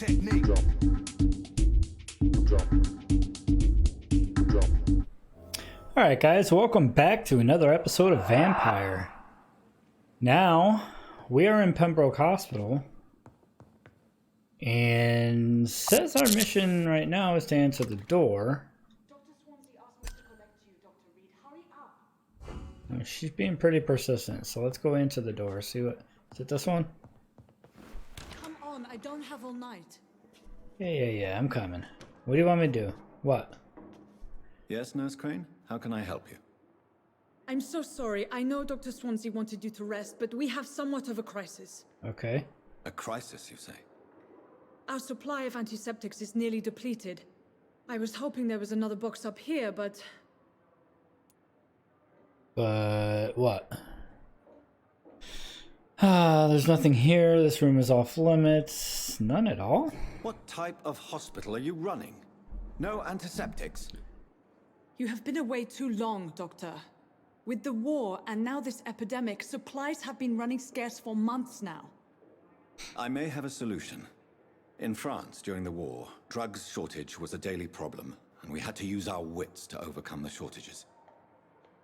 technique. Alright guys, welcome back to another episode of Vampyr. Now, we are in Pembroke Hospital, and says our mission right now is to answer the door. She's being pretty persistent, so let's go into the door. See what... Is it this one? Come on, I don't have all night. Yeah, I'm coming. What do you want me to do? What? Yes, Nurse Crane? How can I help you? I'm so sorry. I know Dr. Swansea wanted you to rest, but we have somewhat of a crisis. Okay. A crisis, you say? Our supply of antiseptics is nearly depleted. I was hoping there was another box up here, but... But what? There's nothing here. This room is off limits. None at all? What type of hospital are you running? No antiseptics? You have been away too long, Doctor. With the war and now this epidemic, supplies have been running scarce for months now. I may have a solution. In France, during the war, drugs shortage was a daily problem, and we had to use our wits to overcome the shortages.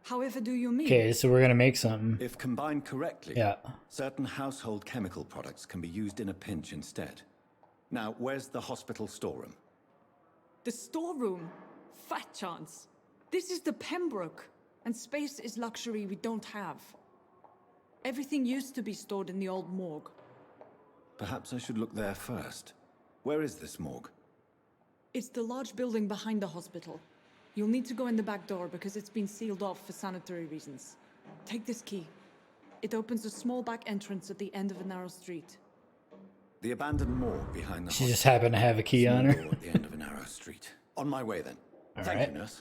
However do you mean? Okay, so we're gonna make something. If combined correctly, Yeah. certain household chemical products can be used in a pinch instead. Now, where's the hospital storeroom? The storeroom? Fat chance. This is the Pembroke, and space is luxury we don't have. Everything used to be stored in the old morgue. Perhaps I should look there first. Where is this morgue? It's the large building behind the hospital. You'll need to go in the back door because it's been sealed off for sanitary reasons. Take this key. It opens a small back entrance at the end of a narrow street. The abandoned morgue behind the She just happened to have a key on her. door at the end of a narrow street. On my way then. Thank you, nurse.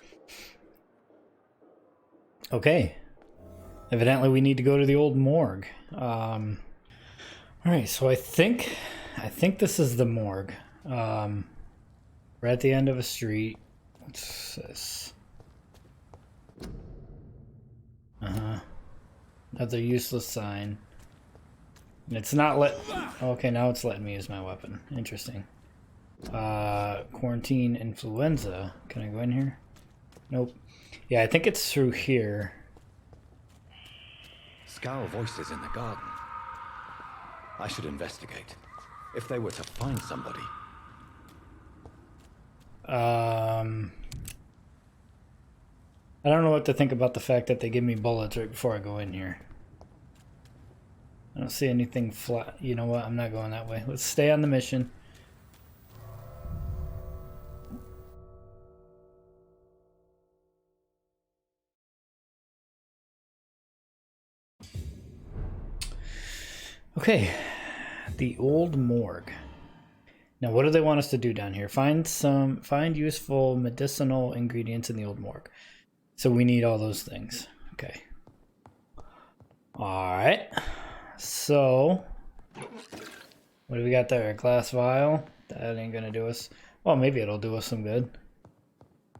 Okay. Evidently we need to go to the old morgue. Alright, so I think this is the morgue. We're at the end of a street. What's this? Another useless sign. And it's not okay, now it's letting me use my weapon. Interesting. Quarantine influenza. Can I go in here? Nope. Yeah, I think it's through here. Scowl voices in the garden. I should investigate. If they were to find somebody. I don't know what to think about the fact that they give me bullets right before I go in here. I don't see anything flat. You know what? I'm not going that way. Let's stay on the mission. Okay, the old morgue. Now, what do they want us to do down here? Find useful medicinal ingredients in the old morgue. So we need all those things. Okay. All right. So, what do we got there? A glass vial? That ain't gonna do us. Well, maybe it'll do us some good.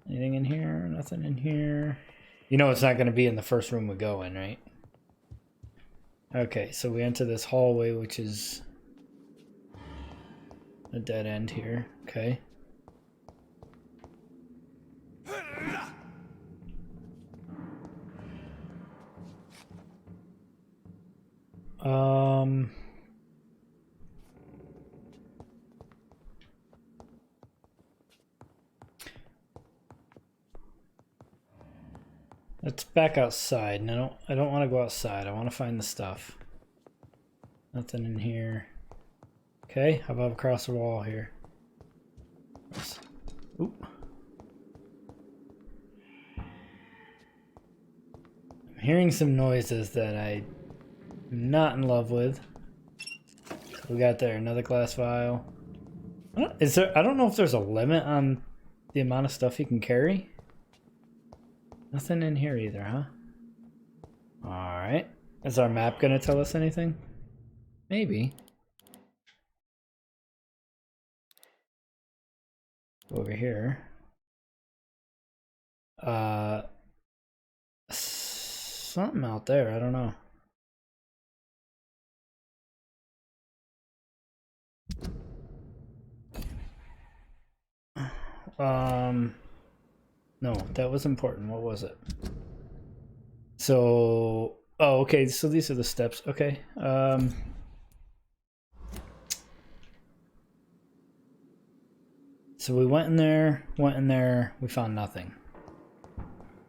Anything in here? Nothing in here. You know it's not gonna be in the first room we go in, right? Okay, so we enter this hallway, which is a dead end here. Okay. Let's back outside. No, I don't want to go outside. I want to find the stuff. Nothing in here. Okay, how about across the wall here? Oop. I'm hearing some noises that I'm not in love with. We got there another glass vial. I don't know if there's a limit on the amount of stuff you can carry. Nothing in here either, huh? Alright. Is our map gonna tell us anything? Maybe. Over here. Something out there, I don't know. No, that was important. What was it? So, oh, okay. So these are the steps. Okay. So we went in there, we found nothing.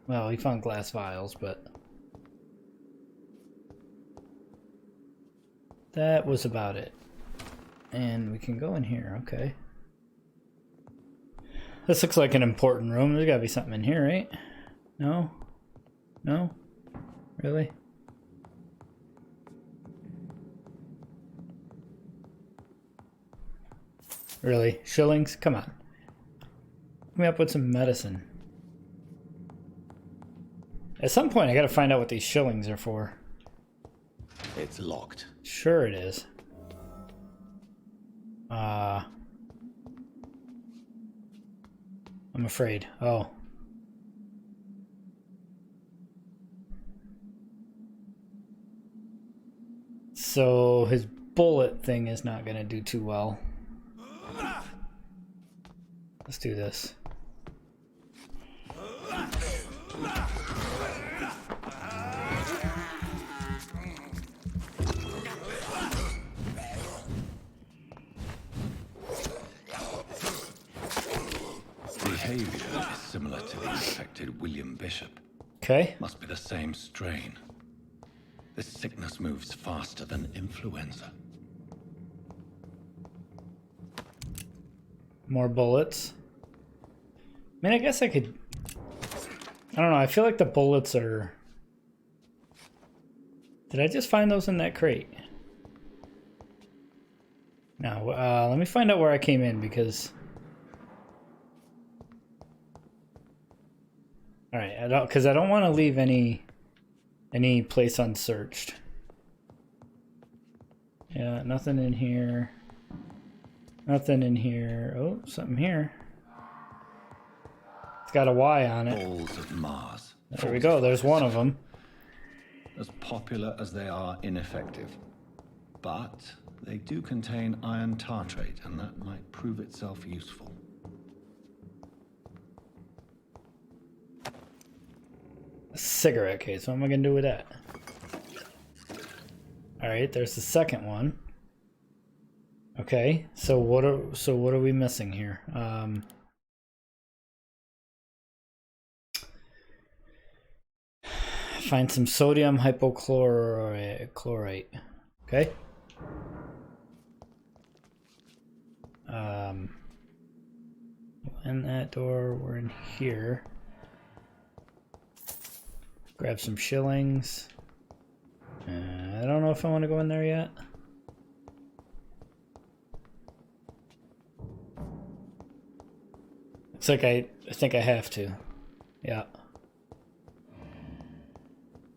Well, we found glass vials, but that was about it. And we can go in here, okay. This looks like an important room. There's gotta be something in here, right? No? No? Really? Really? Shillings? Come on. Hook me up with some medicine. At some point, I gotta find out what these shillings are for. It's locked. Sure it is. I'm afraid. Oh. So his bullet thing is not gonna do too well. Let's do this. Behavior is similar to the infected William Bishop. Okay. Must be the same strain. This sickness moves faster than influenza. More bullets. I mean, I guess I could... I don't know, I feel like the bullets are... Did I just find those in that crate? No, let me find out where I came in, because... Alright, because I don't want to leave any place unsearched. Yeah, nothing in here. Nothing in here. Oh, something here. It's got a Y on it. Balls of Mars. There we go. There's one of them. As popular as they are ineffective. But they do contain iron tartrate, and that might prove itself useful. A cigarette case. What am I going to do with that? Alright, there's the second one. Okay, so what are we missing here? Find some sodium hypochlorite. Okay. In that door, we're in here. Grab some shillings. I don't know if I want to go in there yet. Looks like I think I have to. Yeah.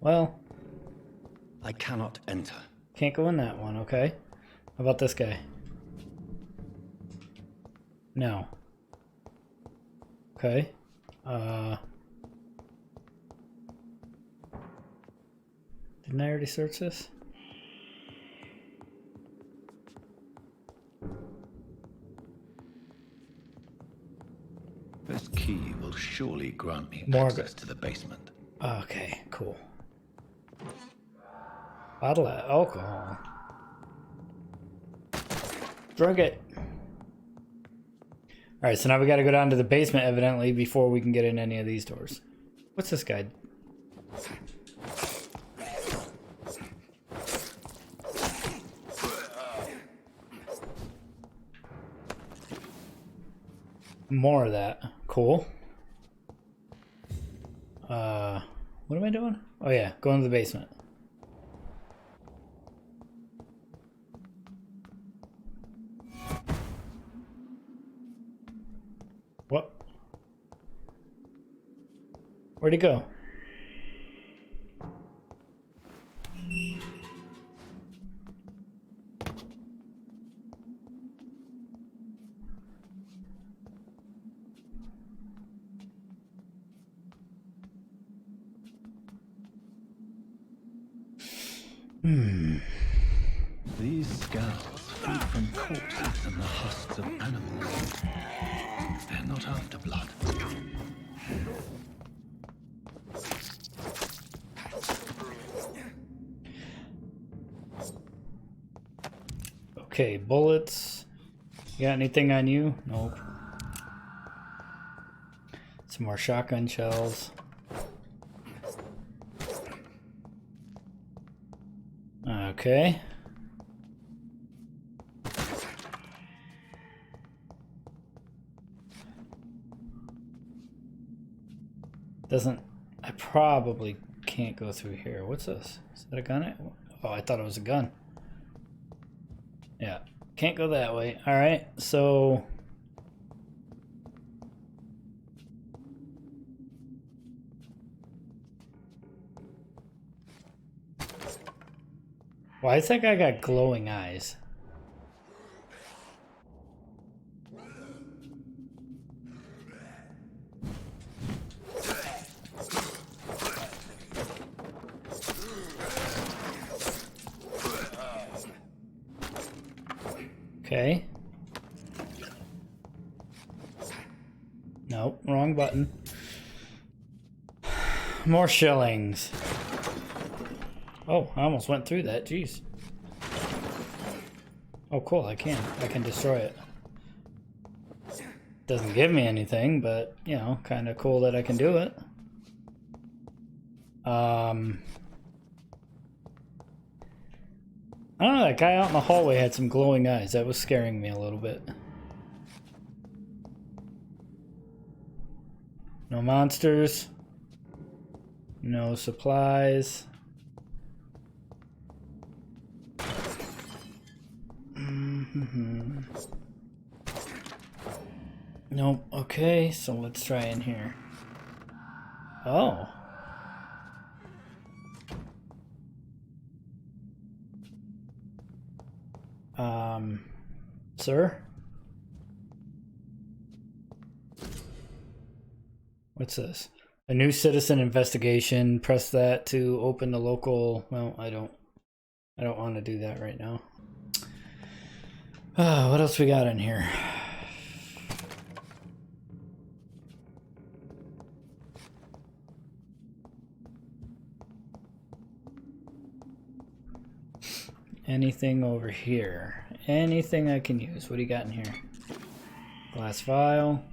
Well, I cannot enter. can't go in that one, okay. How about this guy? No. Okay. Didn't I already search this? This key will surely grant me More access to the basement. Okay, cool. Bottle of alcohol. Drink it. Alright, so now we gotta go down to the basement, evidently, before we can get in any of these doors. What's this guy? More of that. Cool. What am I doing? Oh yeah, going to the basement. What? Where'd he go? These skulls feed from corpses and the husks of animals. They're not after blood. Okay, bullets. You got anything on you? Nope. Some more shotgun shells. Okay. Doesn't... I probably can't go through here. What's this? Is that a gun? Oh, I thought it was a gun. Yeah. Can't go that way. Alright, so... Why is that guy got glowing eyes? Okay. Nope, wrong button. More shillings. Oh, I almost went through that, jeez. Oh cool, I can destroy it. Doesn't give me anything, but, you know, kind of cool that I can do it. I don't know, that guy out in the hallway had some glowing eyes. That was scaring me a little bit. No monsters. No supplies. Nope. Okay, so let's try in here. Oh. Sir? What's this? A new citizen investigation. Press that to open the local... Well, I don't want to do that right now. What else we got in here? Anything over here? Anything I can use? What do you got in here? Glass vial.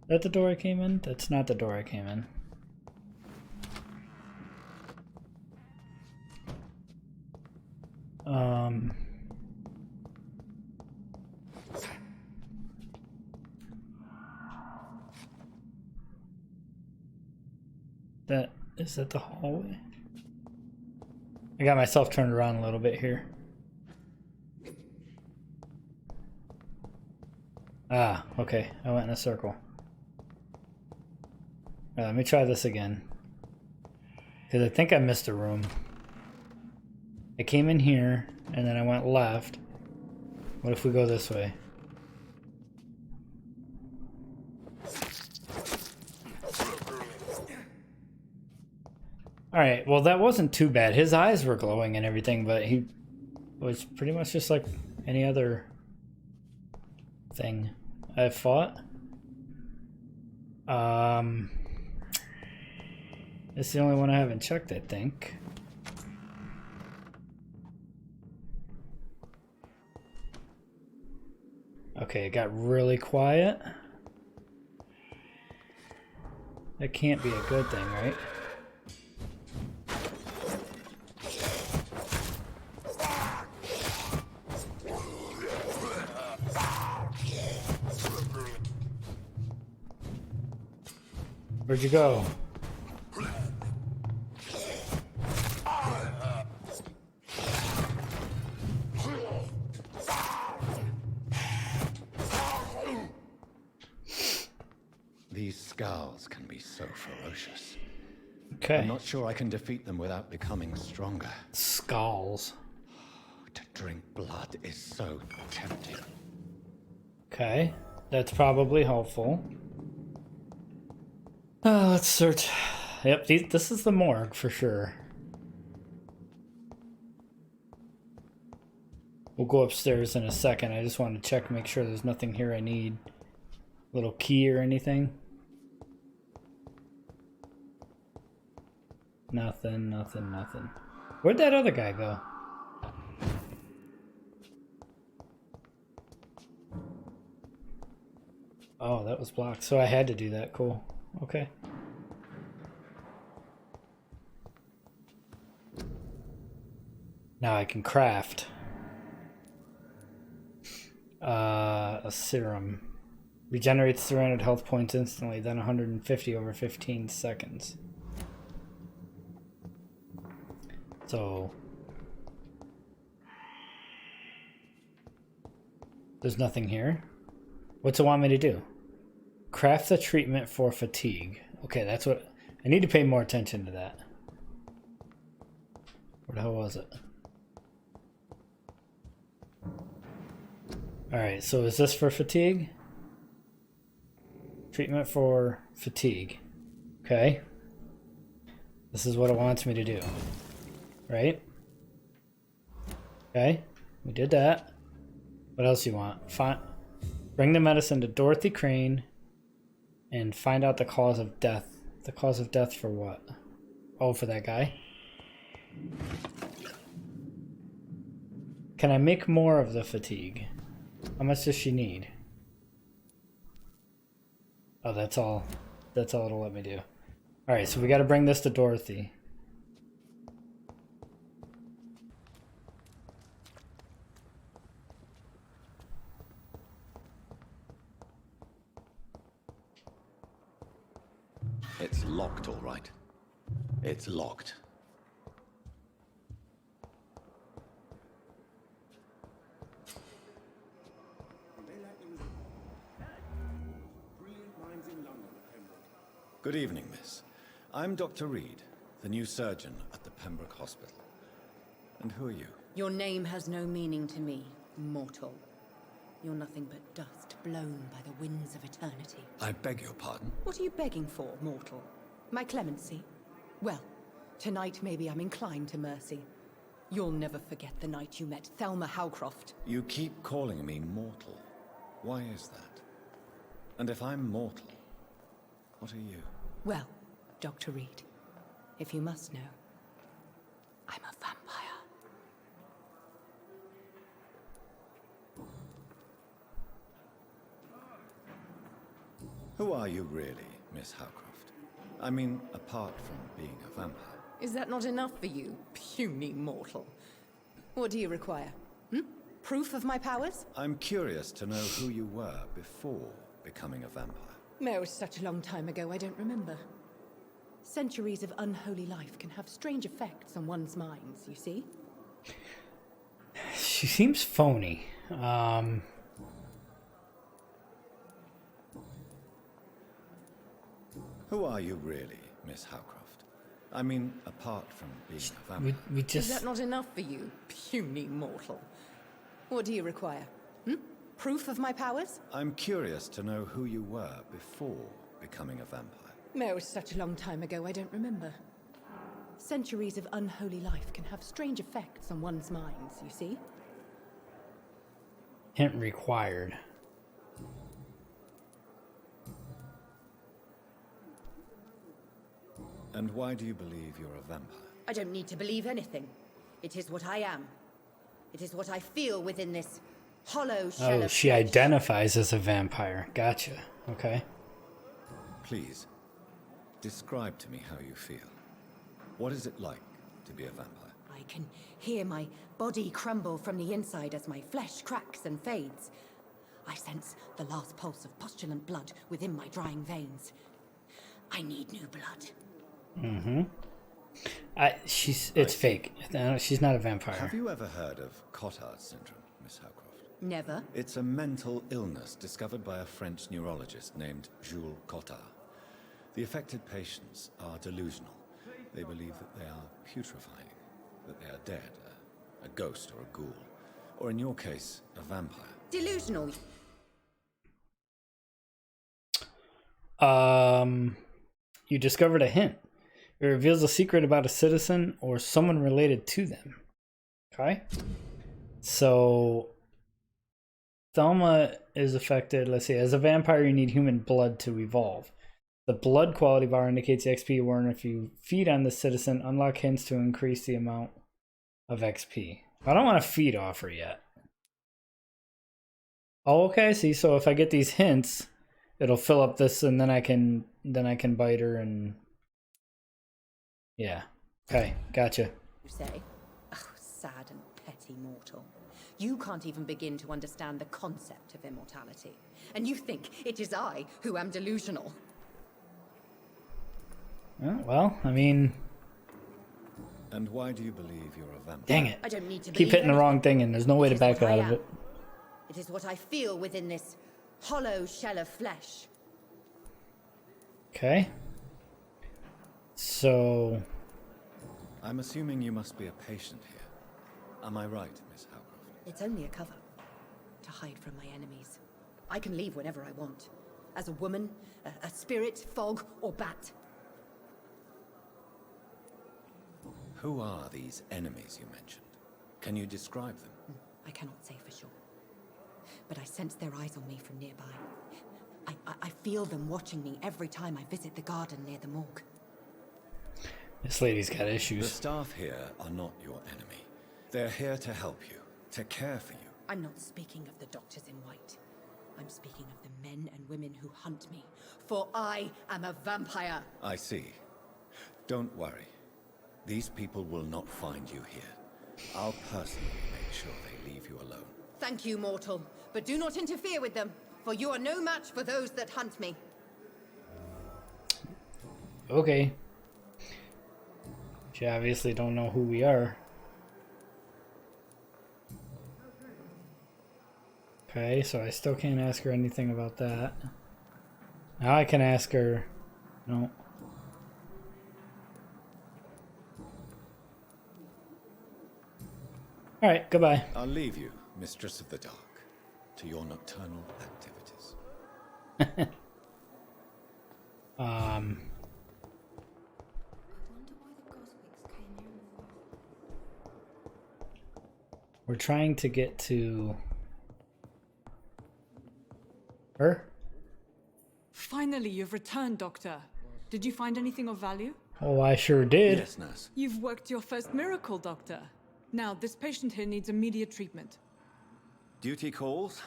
Is that the door I came in? That's not the door I came in. Is that the hallway? I got myself turned around a little bit here. Ah, okay. I went in a circle. Let me try this again. Because I think I missed a room. I came in here, and then I went left. What if we go this way? Alright, well that wasn't too bad. His eyes were glowing and everything, but he was pretty much just like any other thing I've fought. It's the only one I haven't checked, I think. Okay, it got really quiet. That can't be a good thing, right? Where'd you go? These skulls can be so ferocious. Okay. I'm not sure I can defeat them without becoming stronger. Skulls. To drink blood is so tempting. Okay, that's probably helpful. Let's search. Yep, this is the morgue for sure. We'll go upstairs in a second. I just want to check, make sure there's nothing here I need. Little key or anything. Nothing, nothing, nothing. Where'd that other guy go? Oh, that was blocked. So I had to do that. Cool. Okay. Now I can craft a serum. Regenerates 300 health points instantly, then 150 over 15 seconds. So there's nothing here. What's it want me to do? Craft a treatment for fatigue. Okay, that's what I need to pay more attention to that. Where the hell was it? Alright, so is this for fatigue? Treatment for fatigue. Okay. This is what it wants me to do. Right? Okay, we did that. What else you want? Bring the medicine to Dorothy Crane and find out the cause of death. The cause of death for what? Oh, for that guy? Can I make more of the fatigue? How much does she need? Oh, that's all. That's all it'll let me do. Alright, so we gotta bring this to Dorothy. It's locked, all right. It's locked. Good evening, miss. I'm Dr. Reed, the new surgeon at the Pembroke Hospital. And who are you? Your name has no meaning to me, mortal. You're nothing but dust blown by the winds of eternity. I beg your pardon? What are you begging for, mortal? My clemency? Well, tonight maybe I'm inclined to mercy. You'll never forget the night you met Thelma Howcroft. You keep calling me mortal. Why is that? And if I'm mortal, what are you? Well, Dr. Reed, if you must know, I'm a vampire. Who are you really, Miss Howcroft? I mean, apart from being a vampire. Is that not enough for you, puny mortal? What do you require? Proof of my powers? I'm curious to know who you were before becoming a vampire. It was such a long time ago, I don't remember. Centuries of unholy life can have strange effects on one's minds, you see? She seems phony. Who are you really, Miss Howcroft? I mean, apart from being a vampire. We just... Is that not enough for you, puny mortal? What do you require? Proof of my powers? I'm curious to know who you were before becoming a vampire. It was such a long time ago, I don't remember. Centuries of unholy life can have strange effects on one's minds, you see? Hint required. And why do you believe you're a vampire? I don't need to believe anything. It is what I am. It is what I feel within this hollow shell Oh, of she flesh. identifies as a vampire. Gotcha. Okay. Please, describe to me how you feel. What is it like to be a vampire? I can hear my body crumble from the inside as my flesh cracks and fades. I sense the last pulse of postulant blood within my drying veins. I need new blood. It's fake. No, she's not a vampire. Have you ever heard of Cotard syndrome, Miss Howcroft? Never. It's a mental illness discovered by a French neurologist named Jules Cotard. The affected patients are delusional. They believe that they are putrefying, that they are dead, a ghost or a ghoul, or in your case, a vampire. Delusional. You discovered a hint. It reveals a secret about a citizen or someone related to them. Okay? So Thelma is affected. Let's see. As a vampire, you need human blood to evolve. The blood quality bar indicates the XP you earn if you feed on the citizen. Unlock hints to increase the amount of XP. I don't want to feed off her yet. Oh, okay. See, so if I get these hints, it'll fill up this, and then I can bite her and yeah. Okay, gotcha. You say? Oh, sad and petty mortal. You can't even begin to understand the concept of immortality. And you think it is I who am delusional. Oh, well, I mean... And why do you believe you're a vampire? Dang it. I don't need to Keep hitting the wrong thing, and there's no way to back out of it. It is what I feel within this hollow shell of flesh. Okay. So... I'm assuming you must be a patient here. Am I right, Miss Howcroft? It's only a cover. To hide from my enemies. I can leave whenever I want. As a woman, a spirit, fog, or bat. Who are these enemies you mentioned? Can you describe them? I cannot say for sure. But I sense their eyes on me from nearby. I feel them watching me every time I visit the garden near the morgue. This lady's got The issues. staff here are not your enemy. They're here to help you, to care for you. I'm not speaking of the doctors in white. I'm speaking of the men and women who hunt me. For I am a vampire. I see. Don't worry. These people will not find you here. I'll personally make sure they leave you alone. Thank you, mortal. But do not interfere with them, for you are no match for those that hunt me. Okay. She obviously don't know who we are. Okay, so I still can't ask her anything about that. Now I can ask her... No. Alright, goodbye. I'll leave you, Mistress of the Dark, to your nocturnal activities. We're trying to get to... her? Finally, you've returned, Doctor. Did you find anything of value? Oh, I sure did. Yes, nurse. You've worked your first miracle, Doctor. Now, this patient here needs immediate treatment. Duty calls.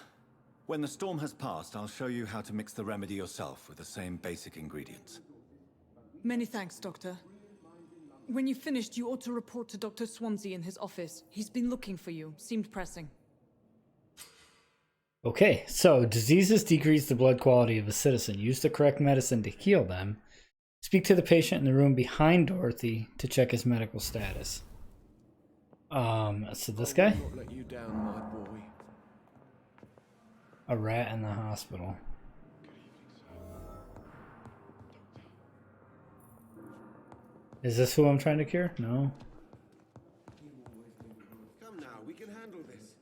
When the storm has passed, I'll show you how to mix the remedy yourself with the same basic ingredients. Many thanks, Doctor. When you've finished, you ought to report to Dr. Swansea in his office. He's been looking for you. Seemed pressing. Okay, so diseases decrease the blood quality of a citizen. Use the correct medicine to heal them. Speak to the patient in the room behind Dorothy to check his medical status. So this guy? Not let you down, my boy. A rat in the hospital. Is this who I'm trying to cure? No. Come now, we can handle this.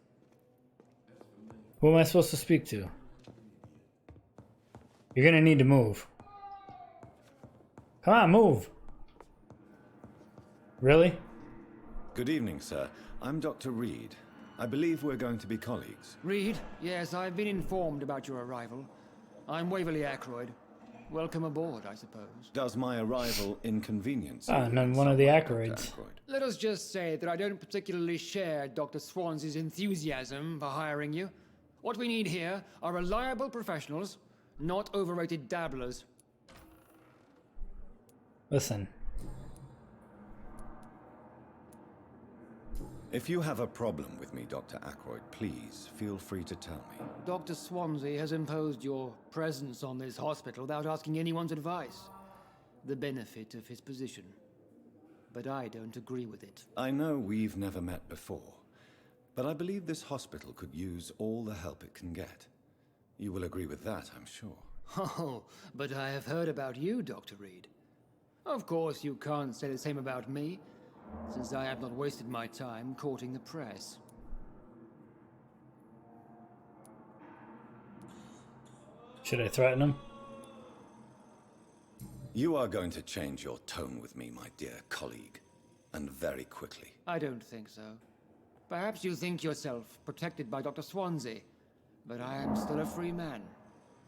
Who am I supposed to speak to? You're gonna need to move. Come on, move! Really? Good evening, sir. I'm Dr. Reed. I believe we're going to be colleagues. Reed, yes, I've been informed about your arrival. I'm Waverly Ackroyd. Welcome aboard, I suppose. Does my arrival inconvenience you? And then one of the Dr. Ackroyds. Ackroyd? Let us just say that I don't particularly share Dr. Swansea's enthusiasm for hiring you. What we need here are reliable professionals, not overrated dabblers. Listen. If you have a problem with me, Dr. Ackroyd, please feel free to tell me. Dr. Swansea has imposed your presence on this hospital without asking anyone's advice. The benefit of his position. But I don't agree with it. I know we've never met before, but I believe this hospital could use all the help it can get. You will agree with that, I'm sure. Oh, but I have heard about you, Dr. Reed. Of course, you can't say the same about me, since I have not wasted my time courting the press. Should I threaten him? You are going to change your tone with me, my dear colleague, and very quickly. I don't think so. Perhaps you think yourself protected by Dr. Swansea, but I am still a free man,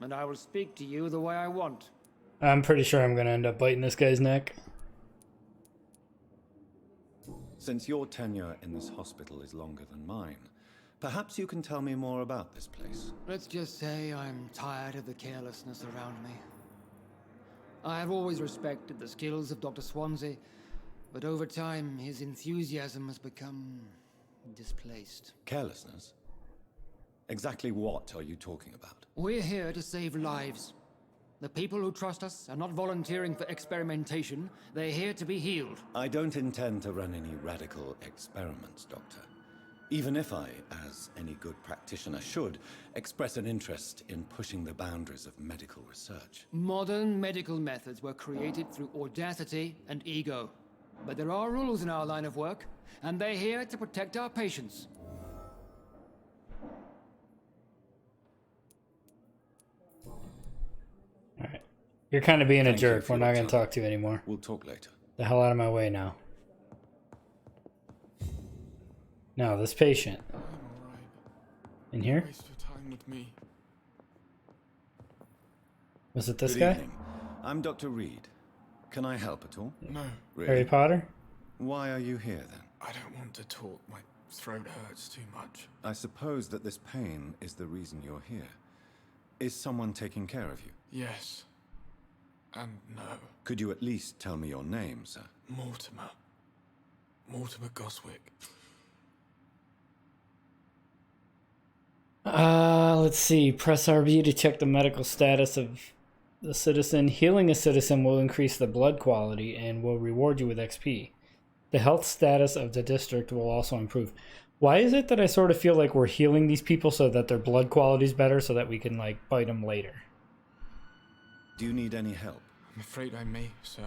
and I will speak to you the way I want. I'm pretty sure I'm gonna end up biting this guy's neck. Since your tenure in this hospital is longer than mine, perhaps you can tell me more about this place. Let's just say I'm tired of the carelessness around me. I have always respected the skills of Dr. Swansea, but over time his enthusiasm has become displaced. Carelessness? Exactly what are you talking about? We're here to save lives. The people who trust us are not volunteering for experimentation. They're here to be healed. I don't intend to run any radical experiments, Doctor. Even if I, as any good practitioner should, express an interest in pushing the boundaries of medical research. Modern medical methods were created through audacity and ego. But there are rules in our line of work, and they're here to protect our patients. Alright. You're kind of being a Thank you jerk. for We're your not gonna time. talk to you anymore. We'll talk later. The hell out of my way now. Now, this patient. I'm alright. In here? Waste your time with me. Was it this Good guy? evening. I'm Dr. Reed. Can I help at all? No, Really? Harry Potter? Why are you here then? I don't want to talk. My throat hurts too much. I suppose that this pain is the reason you're here. Is someone taking care of you? Yes. And no. Could you at least tell me your name, sir? Mortimer. Mortimer Goswick. Let's see. Press RB to check the medical status of the citizen. Healing a citizen will increase the blood quality and will reward you with XP. The health status of the district will also improve. Why is it that I sort of feel like we're healing these people so that their blood quality is better so that we can, like, bite them later? Do you need any help? I'm afraid I may, sir.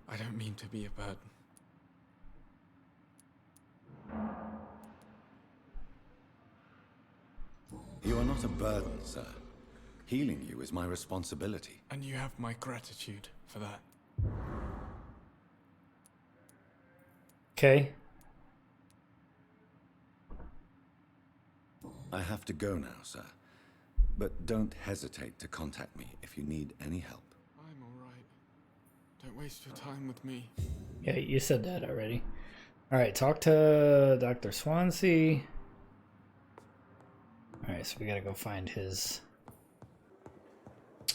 I don't mean to be a burden. You are not a burden, sir. Healing you is my responsibility. And you have my gratitude for that. Okay. I have to go now, sir. But don't hesitate to contact me if you need any help. I'm alright. Don't waste your time with me. Yeah, you said that already. Alright, talk to Dr. Swansea. Alright, so we gotta go find his... I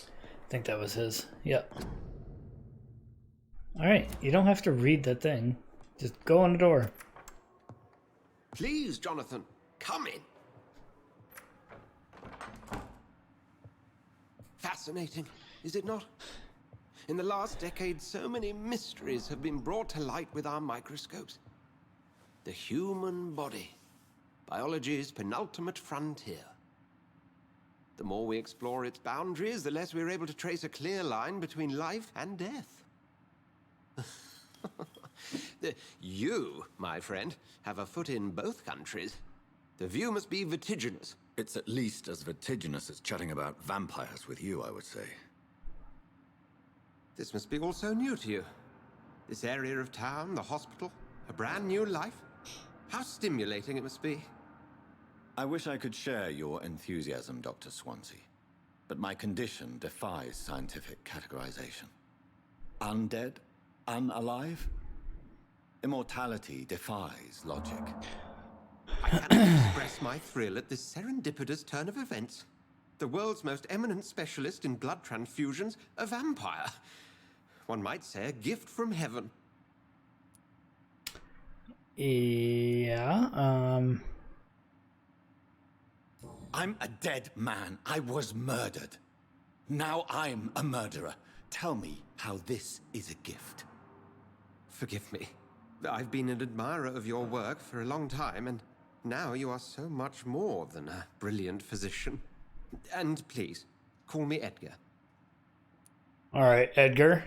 think that was his. Yep. Alright, you don't have to read the thing. Just go on the door. Please, Jonathan, come in. Fascinating, is it not? In the last decade, so many mysteries have been brought to light with our microscopes. The human body, biology's penultimate frontier. The more we explore its boundaries, the less we're able to trace a clear line between life and death. You, my friend, have a foot in both countries. The view must be vertiginous. It's at least as vertiginous as chatting about vampires with you, I would say. This must be all so new to you. This area of town, the hospital, a brand new life. How stimulating it must be. I wish I could share your enthusiasm, Dr. Swansea. But my condition defies scientific categorization. Undead? Unalive? Immortality defies logic. I cannot express my thrill at this serendipitous turn of events. The world's most eminent specialist in blood transfusions, a vampire. One might say a gift from heaven. Yeah, I'm a dead man. I was murdered. Now I'm a murderer. Tell me how this is a gift. Forgive me. I've been an admirer of your work for a long time, and now you are so much more than a brilliant physician. And please, call me Edgar. Alright, Edgar.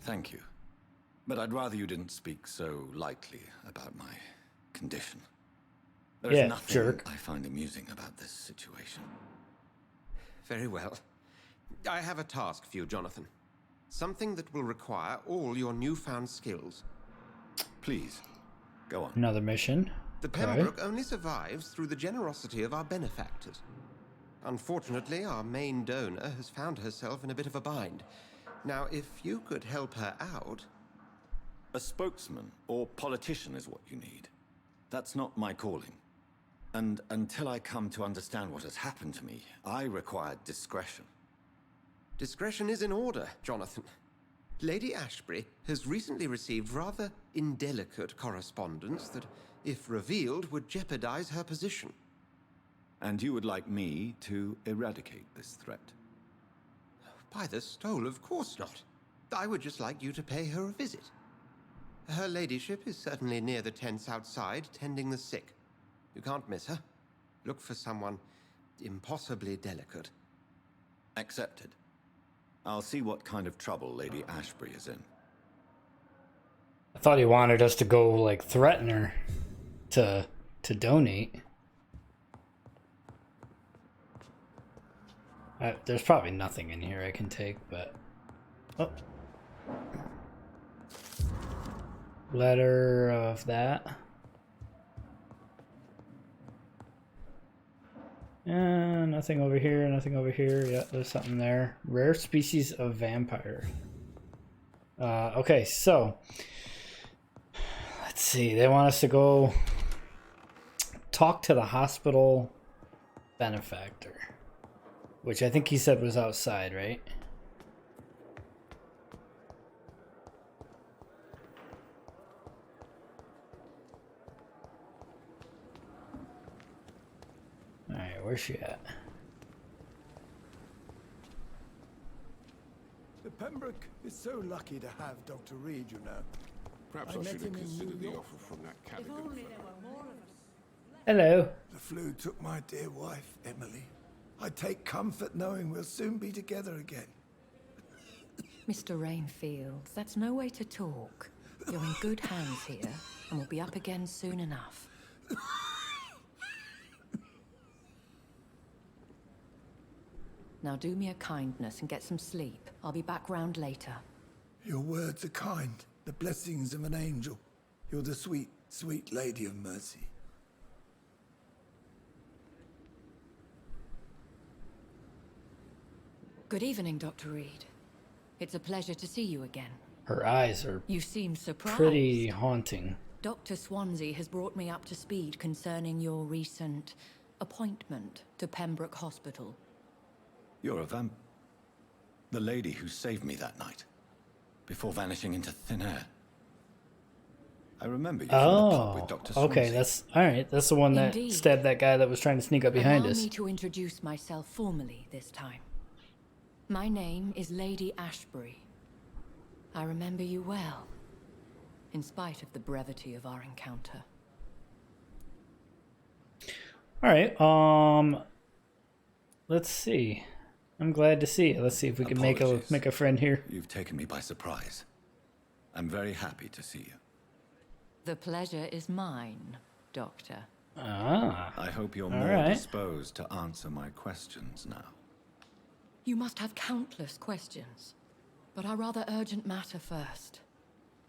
Thank you. But I'd rather you didn't speak so lightly about my condition. There's Yeah, nothing jerk. I find amusing about this situation. Very well. I have a task for you, Jonathan. Something that will require all your newfound skills. Please, go on. Another mission. The Pembroke only survives through the generosity of our benefactors. Unfortunately, our main donor has found herself in a bit of a bind. Now, if you could help her out... A spokesman or politician is what you need. That's not my calling. And until I come to understand what has happened to me, I require discretion. Discretion is in order, Jonathan. Lady Ashbury has recently received rather indelicate correspondence that, if revealed, would jeopardize her position. And you would like me to eradicate this threat? By the stole, of course not. I would just like you to pay her a visit. Her ladyship is certainly near the tents outside, tending the sick. You can't miss her. Look for someone impossibly delicate. Accepted. I'll see what kind of trouble Lady Ashbury is in. I thought he wanted us to go, like, threaten her to donate. There's probably nothing in here I can take, but... Oh. Letter of that. Nothing over here, nothing over here. Yeah, there's something there. Rare species of vampire. Okay, so... Let's see, they want us to go talk to the hospital benefactor. Which I think he said was outside, right? Alright, where's she at? The Pembroke is so lucky to have Dr. Reed, you know. Perhaps I I met should him have in considered New the York. offer from that Cadigan fellow. Hello. The flu took my dear wife, Emily. I take comfort knowing we'll soon be together again. Mr. Rainfield, that's no way to talk. You're in good hands here, and we'll be up again soon enough. Now do me a kindness and get some sleep. I'll be back round later. Your words are kind, the blessings of an angel. You're the sweet, sweet lady of mercy. Good evening, Dr. Reed. It's a pleasure to see you again. Her eyes are You seem surprised. pretty haunting. Dr. Swansea has brought me up to speed concerning your recent appointment to Pembroke Hospital. You're a the lady who saved me that night, before vanishing into thin air. I remember you from the pub with Dr. Swansea. Okay, that's alright. That's the one that Indeed. stabbed that guy that was trying to sneak up behind Allow us. me to introduce myself formally this time. My name is Lady Ashbury. I remember you well, in spite of the brevity of our encounter. Alright, let's see. I'm glad to see you. Let's see if we can make Apologies. a friend here. You've taken me by surprise. I'm very happy to see you. The pleasure is mine, Doctor. Ah. I hope you're All more right. disposed to answer my questions now. You must have countless questions, but our rather urgent matter first.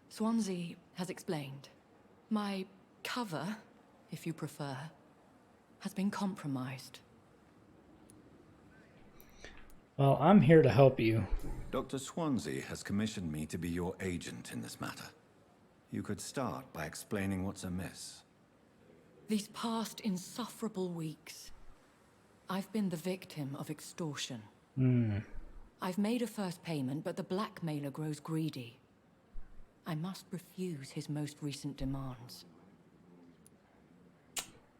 Swansea has explained. My cover, if you prefer, has been compromised. Well, I'm here to help you. Dr. Swansea has commissioned me to be your agent in this matter. You could start by explaining what's amiss. These past insufferable weeks, I've been the victim of extortion. I've made a first payment, but the blackmailer grows greedy. I must refuse his most recent demands.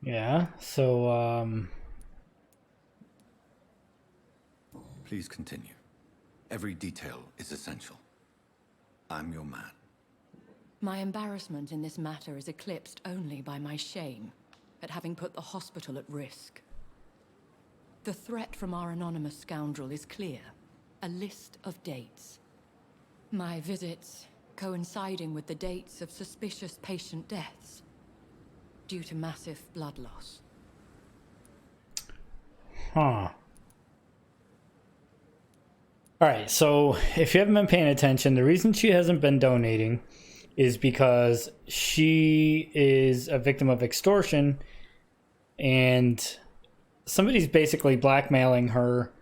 Yeah, so, Please continue. Every detail is essential. I'm your man. My embarrassment in this matter is eclipsed only by my shame at having put the hospital at risk. The threat from our anonymous scoundrel is clear. A list of dates. My visits coinciding with the dates of suspicious patient deaths due to massive blood loss. huh. Alright, so if you haven't been paying attention, the reason she hasn't been donating is because she is a victim of extortion, and somebody's basically blackmailing her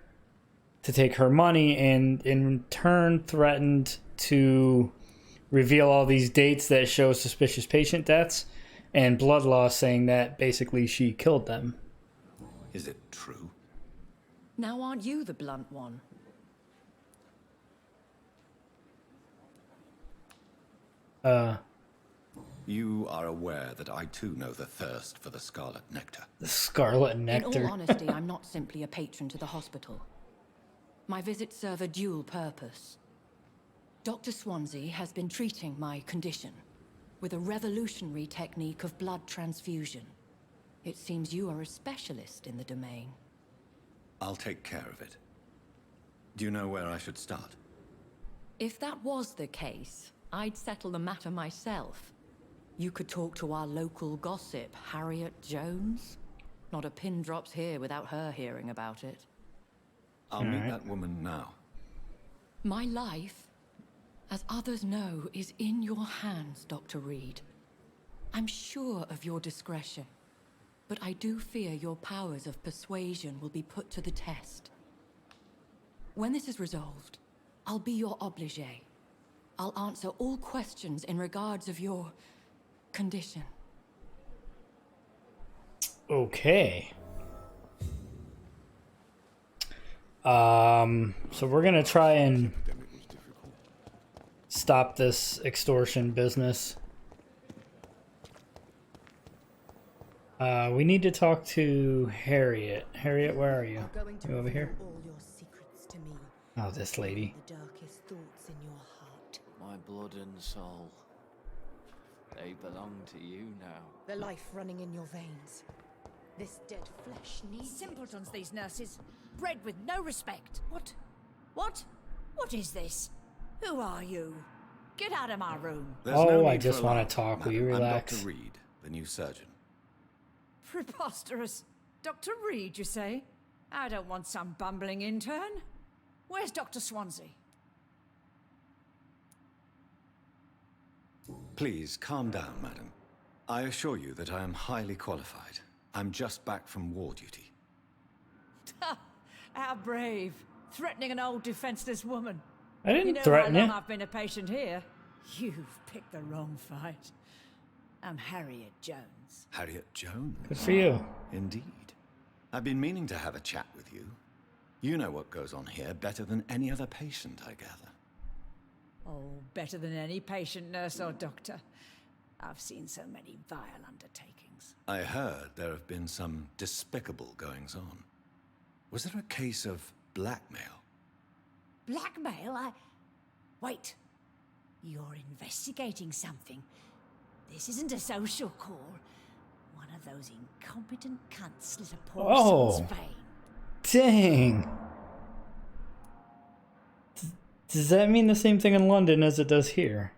to take her money, and in turn threatened to reveal all these dates that show suspicious patient deaths and blood loss, saying that basically she killed them. Is it true? Now aren't you the blunt one? You are aware that I too know the thirst for the scarlet nectar. The scarlet In nectar. all honesty, I'm not simply a patron to the hospital. My visits serve a dual purpose. Dr. Swansea has been treating my condition with a revolutionary technique of blood transfusion. It seems you are a specialist in the domain. I'll take care of it. Do you know where I should start? If that was the case, I'd settle the matter myself. You could talk to our local gossip, Harriet Jones. Not a pin drops here without her hearing about it. I'll meet that woman now. My life, as others know, is in your hands, Dr. Reed. I'm sure of your discretion, but I do fear your powers of persuasion will be put to the test. When this is resolved, I'll be your obligé. I'll answer all questions in regards of your condition. Okay. So we're gonna try and stop this extortion business. We need to talk to Harriet. Harriet, where are you? You over here? All your secrets to me. Oh, this lady. The darkest thoughts in your heart. My blood and soul. They belong to you now. The life running in your veins. This dead flesh needs Simpletons, these nurses. Bred with no respect. What? What? What is this? Who are you? Get out of my room. There's no I need just for want alarm, to talk. Will madam. you I'm relax? Dr. Reed, the new surgeon. Preposterous. Dr. Reed, you say? I don't want some bumbling intern. Where's Dr. Swansea? Please, calm down, madam. I assure you that I am highly qualified. I'm just back from war duty. How brave. Threatening an old defenseless woman. I didn't You know threaten how long you. I've been a patient here? You've picked the wrong fight. I'm Harriet Jones. Harriet Jones? Good for you. Indeed. I've been meaning to have a chat with you. You know what goes on here better than any other patient, I gather. Oh, better than any patient, nurse, or doctor. I've seen so many vile undertakings. I heard there have been some despicable goings-on. Was there a case of blackmail? Blackmail? Wait. You're investigating something. This isn't a social call. One of those incompetent cunts slit a poor son's vein. Dang. Does that mean the same thing in London as it does here?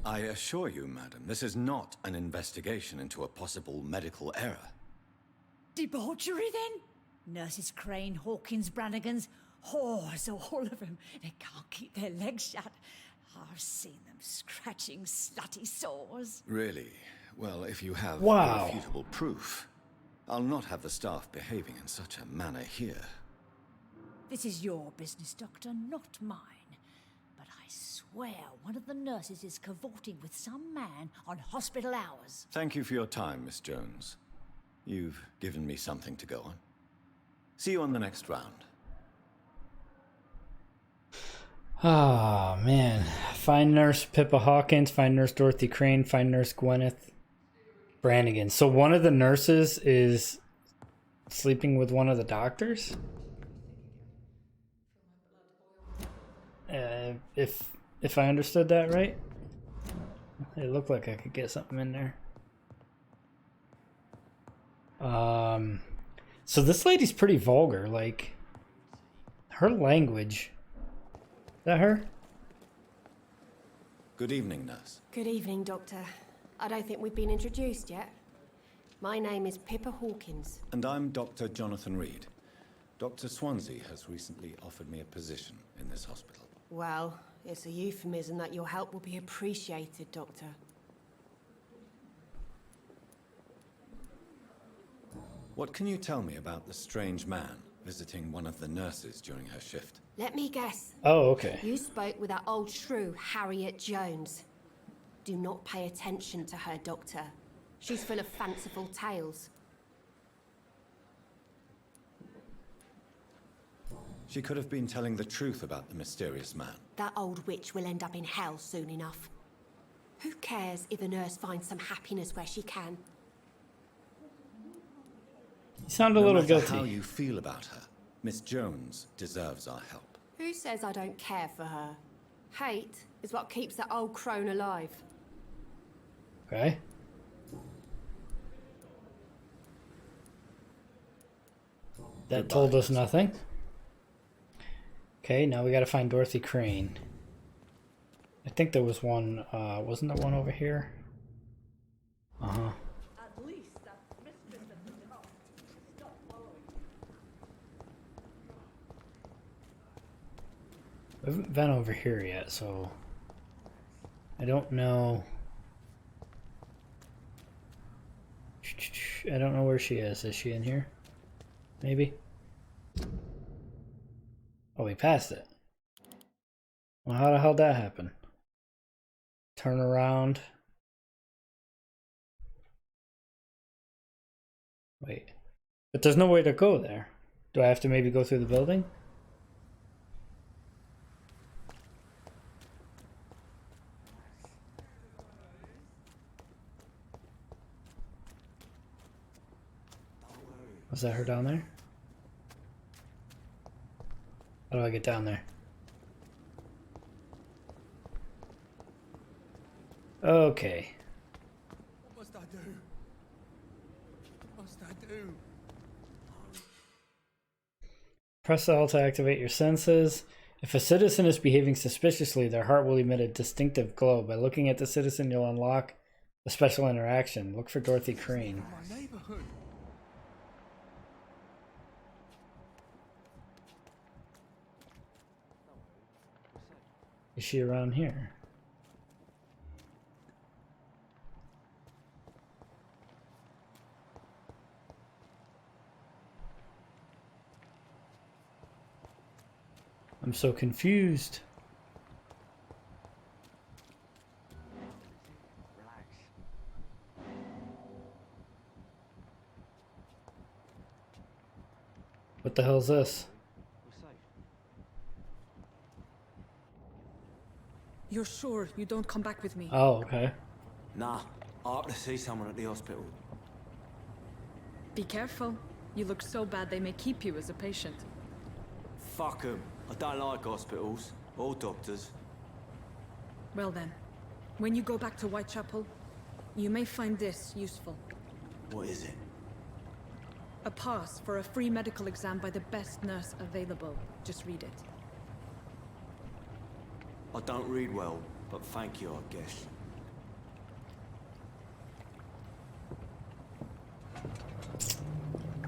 I assure you, madam, this is not an investigation into a possible medical error. Debauchery, then? Nurses Crane, Hawkins, Brannigans, whores, all of them. They can't keep their legs shut. I've seen them scratching slutty sores. Really? Well, if you have Wow. irrefutable proof, I'll not have the staff behaving in such a manner here. This is your business, Doctor, not mine. But I swear one of the nurses is cavorting with some man on hospital hours. Thank you for your time, Miss Jones. You've given me something to go on. See you on the next round. Oh, man. Find Nurse Pippa Hawkins, find Nurse Dorothy Crane, find Nurse Gwyneth Brannigan. So one of the nurses is sleeping with one of the doctors? If I understood that right? It looked like I could get something in there. So this lady's pretty vulgar, like her language. Is that her? Good evening, nurse. Good evening, Doctor. I don't think we've been introduced yet. My name is Pippa Hawkins. And I'm Dr. Jonathan Reed. Dr. Swansea has recently offered me a position in this hospital. Well, It's a euphemism that your help will be appreciated, Doctor. What can you tell me about the strange man visiting one of the nurses during her shift? Let me guess. Oh, okay. You spoke with that old shrew, Harriet Jones. Do not pay attention to her, Doctor. She's full of fanciful tales. She could have been telling the truth about the mysterious man. That old witch will end up in hell soon enough. Who cares if a nurse finds some happiness where she can? You sound a No little matter guilty. how you feel about her, Miss Jones deserves our help. Who says I don't care for her? Hate is what keeps that old crone alive. Okay. That told us nothing. Okay, now we gotta find Dorothy Crane. I think there was one, wasn't there one over here? Uh-huh. We haven't been over here yet, so I don't know. I don't know where she is. Is she in here? Maybe? Oh, we passed it. Well, how the hell did that happen? Turn around. Wait. But there's no way to go there. Do I have to maybe go through the building? Was that her down there? How do I get down there? Okay. What must I do? What must I do? Press L to activate your senses. If a citizen is behaving suspiciously, their heart will emit a distinctive glow. By looking at the citizen, you'll unlock a special interaction. Look for Dorothy Crane. My neighborhood. Is she around here? I'm so confused. What the hell is this? You're sure you don't come back with me? Oh, okay. Nah, I have to see someone at the hospital. Be careful. You look so bad they may keep you as a patient. Fuck 'em. I don't like hospitals or doctors. Well then, when you go back to Whitechapel, you may find this useful. What is it? A pass for a free medical exam by the best nurse available. Just read it. I don't read well, but thank you, I guess.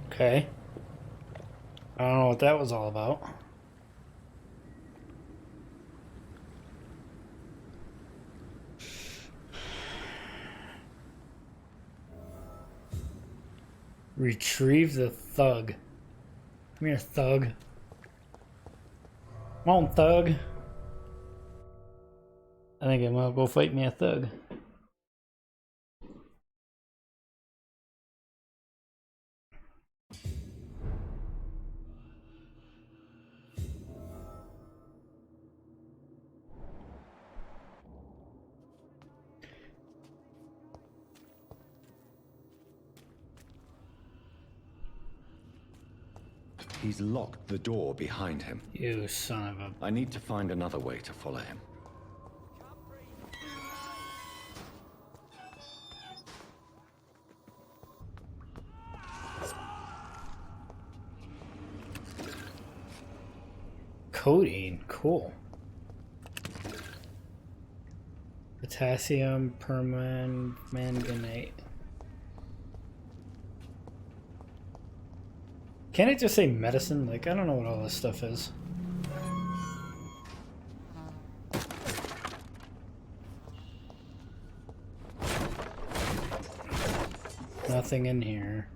Okay. I don't know what that was all about. Retrieve the thug. Come here, thug. Come on, thug. I think I'm gonna go fight me a thug. He's locked the door behind him. You son of a... I need to find another way to follow him. Codeine, cool. Potassium permanganate. Can't it just say medicine? Like, I don't know what all this stuff is. nothing in here.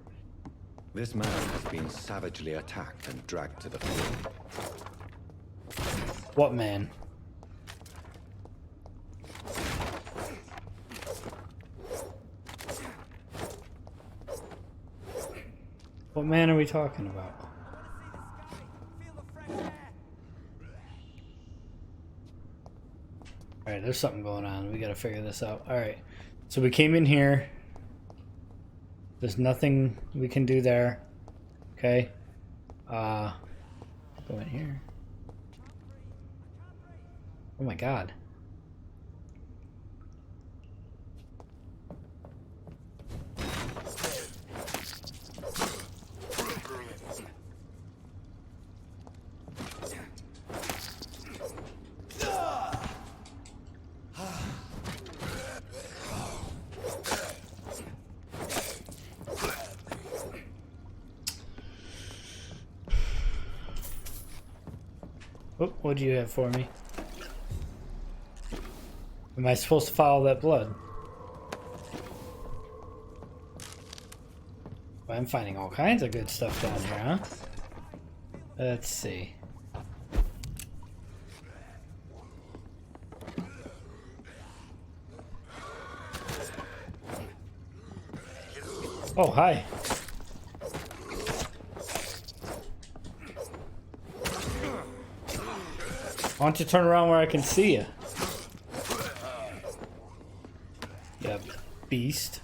This man has been savagely attacked and dragged to the field. What man? What man are we talking about? Alright, there's something going on. We gotta figure this out. Alright. So we came in here. There's nothing we can do there. Okay. Go in here. Oh my god. Oh, what do you have for me? Am I supposed to follow that blood? Well, I'm finding all kinds of good stuff down here, huh? Let's see. Oh, hi. Why don't you turn around where I can see you? Yeah, beast.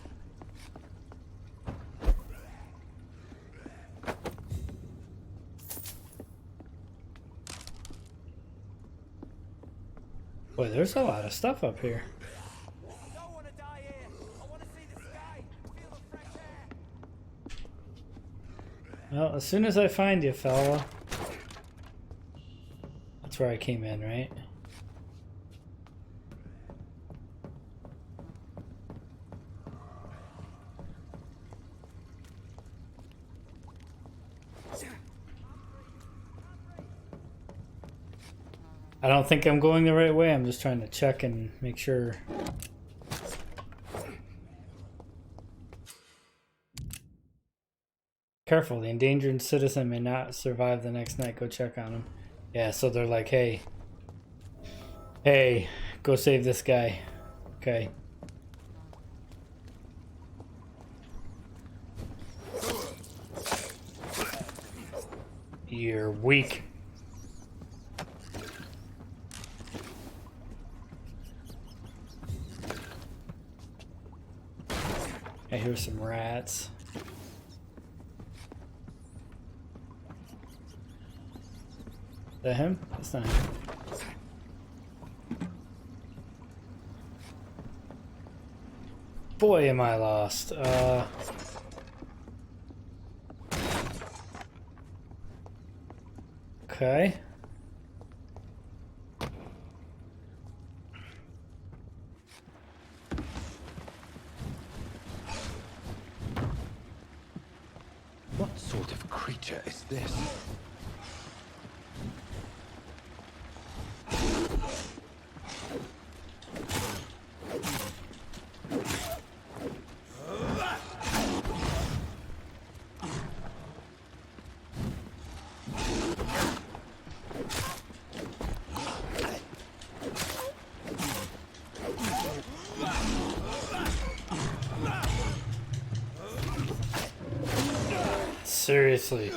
Boy, there's a lot of stuff up here. Well, as soon as I find you, fella. That's where I came in, right? I don't think I'm going the right way. I'm just trying to check and make sure. Careful, the endangered citizen may not survive the next night. Go check on him. Yeah, so they're like, hey, go save this guy. Okay. You're weak. I hear some rats. Is that him? That's not him. Boy, am I lost. Okay. What sort of creature is this? Seriously.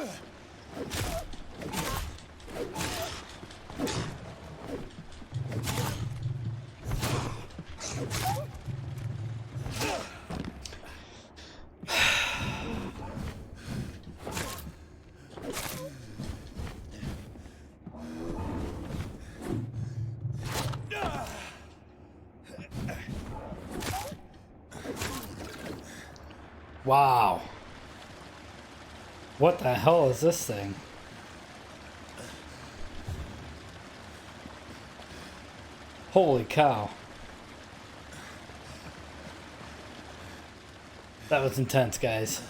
Wow. What the hell is this thing? Holy cow. That was intense, guys.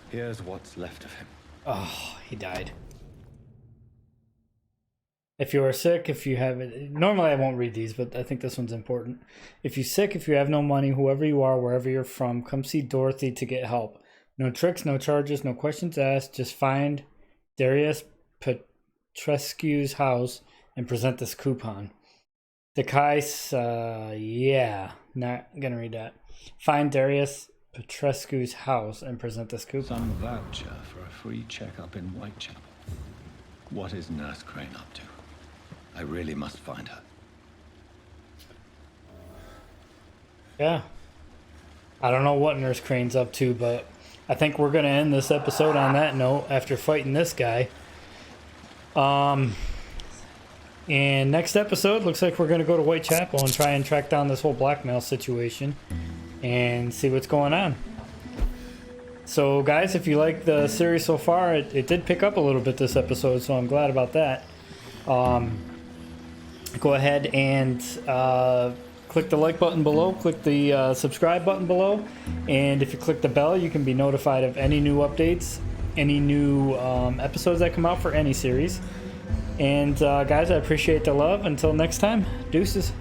Here's what's left of him. Oh, he died. If you are sick, if you have it, normally I won't read these, but I think this one's important. If you're sick, if you have no money, whoever you are, wherever you're from, come see Dorothy to get help. No tricks, no charges, no questions asked. Just find Darius Petrescu's house and present this coupon. The Kais, yeah, not gonna read that. Find Darius Petrescu's house and present this coupon. Some voucher for a free checkup in Whitechapel. What is Nurse Crane up to? I really must find her. Yeah. I don't know what Nurse Crane's up to, but I think we're going to end this episode on that note after fighting this guy. And next episode, looks like we're going to go to Whitechapel and try and track down this whole blackmail situation and see what's going on. So guys, if you like the series so far, it did pick up a little bit this episode, so I'm glad about that. Go ahead and click the like button below, click the subscribe button below, and if you click the bell, you can be notified of any new updates, any new episodes that come out for any series. And guys, I appreciate the love. Until next time, deuces.